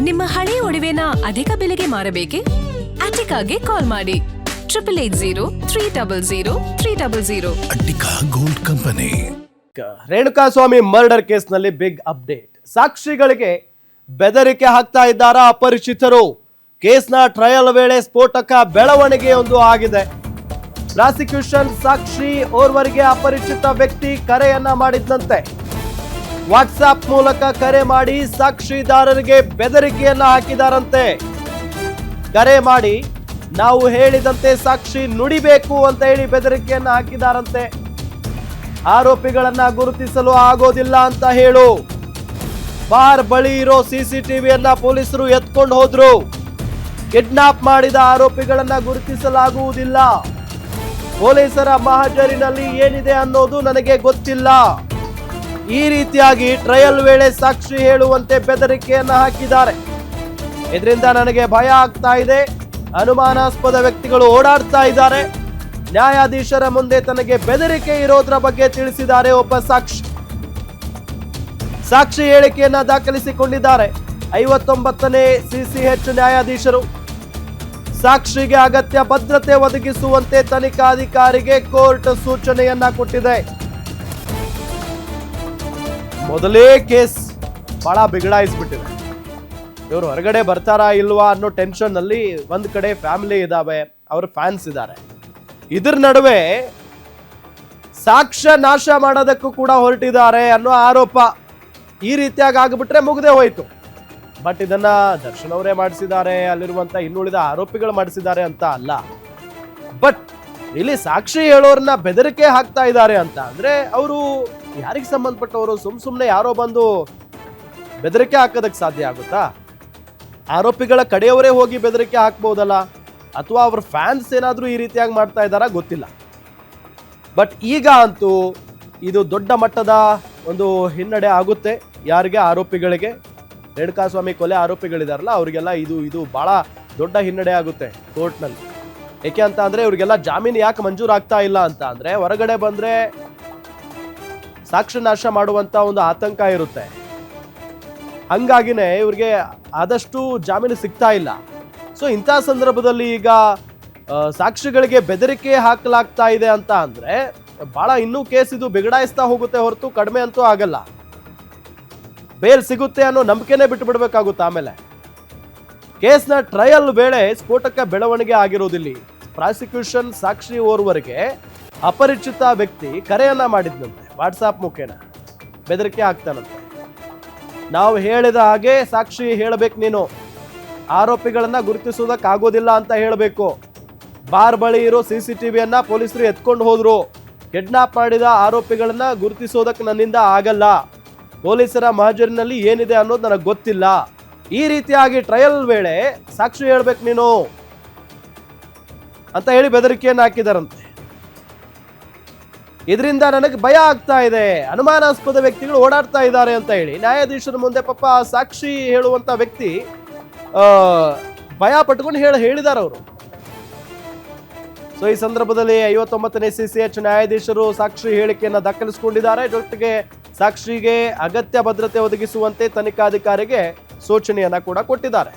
ನಿಮ್ಮ ಹಳೆಯ ಒಡವೆನ ಅಧಿಕ ಬೆಲೆಗೆ ಮಾರಬೇಕೆ? ಅಟಿಕಾಗೆ ಕಾಲ್ ಮಾಡಿ 8880 Attica gold company. Renukaswamy murder ಕೇಸ್ನಲ್ಲಿ ಬಿಗ್ ಅಪ್ಡೇಟ್. ಸಾಕ್ಷಿಗಳಿಗೆ ಬೆದರಿಕೆ ಹಾಕ್ತಾ ಇದ್ದಾರಾ ಅಪರಿಚಿತರು? ಕೇಸ್ನ ಟ್ರಯಲ್ ವೇಳೆ ಸ್ಫೋಟಕ ಬೆಳವಣಿಗೆಯೊಂದು ಆಗಿದೆ. ಪ್ರಾಸಿಕ್ಯೂಷನ್ ಸಾಕ್ಷಿ ಓರ್ವರಿಗೆ ಅಪರಿಚಿತ ವ್ಯಕ್ತಿ ಕರೆಯನ್ನ ಮಾಡಿದ್ದಂತೆ. ವಾಟ್ಸ್ಆಪ್ ಮೂಲಕ ಕರೆ ಮಾಡಿ ಸಾಕ್ಷಿದಾರರಿಗೆ ಬೆದರಿಕೆಯನ್ನ ಹಾಕಿದಾರಂತೆ. ಕರೆ ಮಾಡಿ ನಾವು ಹೇಳಿದಂತೆ ಸಾಕ್ಷಿ ನುಡಿಬೇಕು ಅಂತ ಹೇಳಿ ಬೆದರಿಕೆಯನ್ನ ಹಾಕಿದಾರಂತೆ. ಆರೋಪಿಗಳನ್ನ ಗುರುತಿಸಲು ಆಗೋದಿಲ್ಲ ಅಂತ ಹೇಳು. ಬಾರ್ ಬಳಿ ಇರೋ ಸಿಸಿಟಿವಿಯನ್ನ ಪೊಲೀಸರು ಎತ್ಕೊಂಡು ಹೋದ್ರು. ಕಿಡ್ನಾಪ್ ಮಾಡಿದ ಆರೋಪಿಗಳನ್ನ ಗುರುತಿಸಲಾಗುವುದಿಲ್ಲ. ಪೊಲೀಸರ ಮಹಜರಿನಲ್ಲಿ ಏನಿದೆ ಅನ್ನೋದು ನನಗೆ ಗೊತ್ತಿಲ್ಲ. ಈ ರೀತಿಯಾಗಿ ಟ್ರಯಲ್ ವೇಳೆ ಸಾಕ್ಷಿ ಹೇಳುವಂತೆ ಬೆದರಿಕೆಯನ್ನ ಹಾಕಿದ್ದಾರೆ. ಇದರಿಂದ ನನಗೆ ಭಯ ಆಗ್ತಾ ಇದೆ. ಅನುಮಾನಾಸ್ಪದ ವ್ಯಕ್ತಿಗಳು ಓಡಾಡ್ತಾ ಇದ್ದಾರೆ. ನ್ಯಾಯಾಧೀಶರ ಮುಂದೆ ತನಗೆ ಬೆದರಿಕೆ ಇರೋದ್ರ ಬಗ್ಗೆ ತಿಳಿಸಿದ್ದಾರೆ ಒಬ್ಬ ಸಾಕ್ಷಿ. ಸಾಕ್ಷಿ ಹೇಳಿಕೆಯನ್ನ ದಾಖಲಿಸಿಕೊಂಡಿದ್ದಾರೆ 59ನೇ ಸಿಸಿಎಚ್ ನ್ಯಾಯಾಧೀಶರು. ಸಾಕ್ಷಿಗೆ ಅಗತ್ಯ ಭದ್ರತೆ ಒದಗಿಸುವಂತೆ ತನಿಖಾಧಿಕಾರಿಗೆ ಕೋರ್ಟ್ ಸೂಚನೆಯನ್ನ ಕೊಟ್ಟಿದೆ. ಮೊದಲೇ ಕೇಸ್ ಬಹಳ ಬಿಗಡಾಯಿಸ್ಬಿಟ್ಟಿದೆ. ಇವರು ಹೊರಗಡೆ ಬರ್ತಾರಾ ಇಲ್ವಾ ಅನ್ನೋ ಟೆನ್ಷನ್ ಅಲ್ಲಿ ಒಂದ್ ಕಡೆ ಫ್ಯಾಮಿಲಿ ಇದಾವೆ, ಅವ್ರ ಫ್ಯಾನ್ಸ್ ಇದ್ದಾರೆ. ಇದ್ರ ನಡುವೆ ಸಾಕ್ಷ್ಯ ನಾಶ ಮಾಡೋದಕ್ಕೂ ಕೂಡ ಹೊರಟಿದ್ದಾರೆ ಅನ್ನೋ ಆರೋಪ. ಈ ರೀತಿಯಾಗಿ ಆಗ್ಬಿಟ್ರೆ ಮುಗ್ದೇ ಹೋಯ್ತು. ಬಟ್ ಇದನ್ನ ದರ್ಶನ್ ಅವರೇ ಮಾಡಿಸಿದ್ದಾರೆ, ಅಲ್ಲಿರುವಂತ ಇನ್ನುಳಿದ ಆರೋಪಿಗಳು ಮಾಡಿಸಿದ್ದಾರೆ ಅಂತ ಅಲ್ಲ. ಬಟ್ ಇಲ್ಲಿ ಸಾಕ್ಷಿ ಹೇಳೋರನ್ನ ಬೆದರಿಕೆ ಹಾಕ್ತಾ ಇದ್ದಾರೆ ಅಂತ ಅಂದ್ರೆ ಅವರು ಯಾರಿಗೆ ಸಂಬಂಧಪಟ್ಟವರು? ಸುಮ್ನೆ ಯಾರೋ ಬಂದು ಬೆದರಿಕೆ ಹಾಕೋದಕ್ಕೆ ಸಾಧ್ಯ ಆಗುತ್ತಾ? ಆರೋಪಿಗಳ ಕಡೆಯವರೇ ಹೋಗಿ ಬೆದರಿಕೆ ಹಾಕ್ಬಹುದಲ್ಲ, ಅಥವಾ ಅವ್ರ ಫ್ಯಾನ್ಸ್ ಏನಾದ್ರೂ ಈ ರೀತಿಯಾಗಿ ಮಾಡ್ತಾ ಇದ್ದಾರಾ ಗೊತ್ತಿಲ್ಲ. ಬಟ್ ಈಗ ಅಂತೂ ಇದು ದೊಡ್ಡ ಮಟ್ಟದ ಒಂದು ಹಿನ್ನಡೆ ಆಗುತ್ತೆ. ಯಾರಿಗೆ? ಆರೋಪಿಗಳಿಗೆ. ರೇಣುಕಾಸ್ವಾಮಿ ಕೊಲೆ ಆರೋಪಿಗಳಿದಾರಲ್ಲ ಅವ್ರಿಗೆಲ್ಲ ಇದು ಬಹಳ ದೊಡ್ಡ ಹಿನ್ನಡೆ ಆಗುತ್ತೆ ಕೋರ್ಟ್ನಲ್ಲಿ. ಏಕೆ ಅಂತ ಅಂದ್ರೆ ಇವ್ರಿಗೆಲ್ಲ ಜಾಮೀನು ಯಾಕೆ ಮಂಜೂರಾಗ್ತಾ ಇಲ್ಲ ಅಂತ ಅಂದ್ರೆ ಹೊರಗಡೆ ಬಂದ್ರೆ ಸಾಕ್ಷ್ಯ ನಾಶ ಮಾಡುವಂತ ಒಂದು ಆತಂಕ ಇರುತ್ತೆ. ಹಂಗಾಗಿನೇ ಇವ್ರಿಗೆ ಆದಷ್ಟು ಜಾಮೀನು ಸಿಗ್ತಾ ಇಲ್ಲ. ಸೊ ಇಂಥ ಸಂದರ್ಭದಲ್ಲಿ ಈಗ ಸಾಕ್ಷಿಗಳಿಗೆ ಬೆದರಿಕೆ ಹಾಕಲಾಗ್ತಾ ಇದೆ ಅಂತ ಅಂದ್ರೆ ಬಹಳ ಇನ್ನೂ ಕೇಸ್ ಇದು ಬಿಗಡಾಯಿಸ್ತಾ ಹೋಗುತ್ತೆ ಹೊರತು ಕಡಿಮೆ ಅಂತೂ ಆಗಲ್ಲ. ಬೇಲ್ ಸಿಗುತ್ತೆ ಅನ್ನೋ ನಂಬಿಕೆನೇ ಬಿಟ್ಟು ಬಿಡ್ಬೇಕಾಗುತ್ತೆ. ಆಮೇಲೆ ಕೇಸ್ನ ಟ್ರಯಲ್ ವೇಳೆ ಸ್ಫೋಟಕ ಬೆಳವಣಿಗೆ ಆಗಿರೋದಿಲ್ಲ. ಪ್ರಾಸಿಕ್ಯೂಷನ್ ಸಾಕ್ಷಿ ಓರ್ವರಿಗೆ ಅಪರಿಚಿತ ವ್ಯಕ್ತಿ ಕರೆಯನ್ನ ಮಾಡಿದ್ನಂತೆ. ವಾಟ್ಸಾಪ್ ಮುಖೇನ ಬೆದರಿಕೆ ಹಾಕ್ತಾನಂತೆ. ನಾವು ಹೇಳಿದ ಹಾಗೆ ಸಾಕ್ಷಿ ಹೇಳಬೇಕು, ನೀನು ಆರೋಪಿಗಳನ್ನ ಗುರುತಿಸೋದಕ್ಕಾಗೋದಿಲ್ಲ ಅಂತ ಹೇಳಬೇಕು. ಬಾರ್ ಬಳಿ ಇರೋ ಸಿಸಿಟಿವಿಯನ್ನ ಪೊಲೀಸರು ಎತ್ಕೊಂಡು ಹೋದ್ರು. ಕಿಡ್ನಾಪ್ ಮಾಡಿದ ಆರೋಪಿಗಳನ್ನ ಗುರುತಿಸೋದಕ್ಕೆ ನನ್ನಿಂದ ಆಗಲ್ಲ. ಪೊಲೀಸರ ಮಹಜರಿನಲ್ಲಿ ಏನಿದೆ ಅನ್ನೋದು ನನಗೆ ಗೊತ್ತಿಲ್ಲ. ಈ ರೀತಿಯಾಗಿ ಟ್ರಯಲ್ ವೇಳೆ ಸಾಕ್ಷಿ ಹೇಳ್ಬೇಕು ನೀನು ಅಂತ ಹೇಳಿ ಬೆದರಿಕೆಯನ್ನು ಹಾಕಿದಾರಂತೆ. ಇದರಿಂದ ನನಗೆ ಭಯ ಆಗ್ತಾ ಇದೆ, ಅನುಮಾನಾಸ್ಪದ ವ್ಯಕ್ತಿಗಳು ಓಡಾಡ್ತಾ ಇದ್ದಾರೆ ಅಂತ ಹೇಳಿ ನ್ಯಾಯಾಧೀಶರ ಮುಂದೆ ಪಾಪ ಸಾಕ್ಷಿ ಹೇಳುವಂತ ವ್ಯಕ್ತಿ ಭಯ ಪಟ್ಕೊಂಡು ಹೇಳಿದಾರೆ ಅವರು. ಸೊ ಈ ಸಂದರ್ಭದಲ್ಲಿ 59ನೇ ಸಿಸಿಎಚ್ ನ್ಯಾಯಾಧೀಶರು ಸಾಕ್ಷಿ ಹೇಳಿಕೆಯನ್ನು ದಾಖಲಿಸಿಕೊಂಡಿದ್ದಾರೆ. ಜೊತೆಗೆ ಸಾಕ್ಷಿಗೆ ಅಗತ್ಯ ಭದ್ರತೆ ಒದಗಿಸುವಂತೆ ತನಿಖಾಧಿಕಾರಿಗೆ ಸೂಚನೆಯನ್ನ ಕೂಡ ಕೊಟ್ಟಿದ್ದಾರೆ.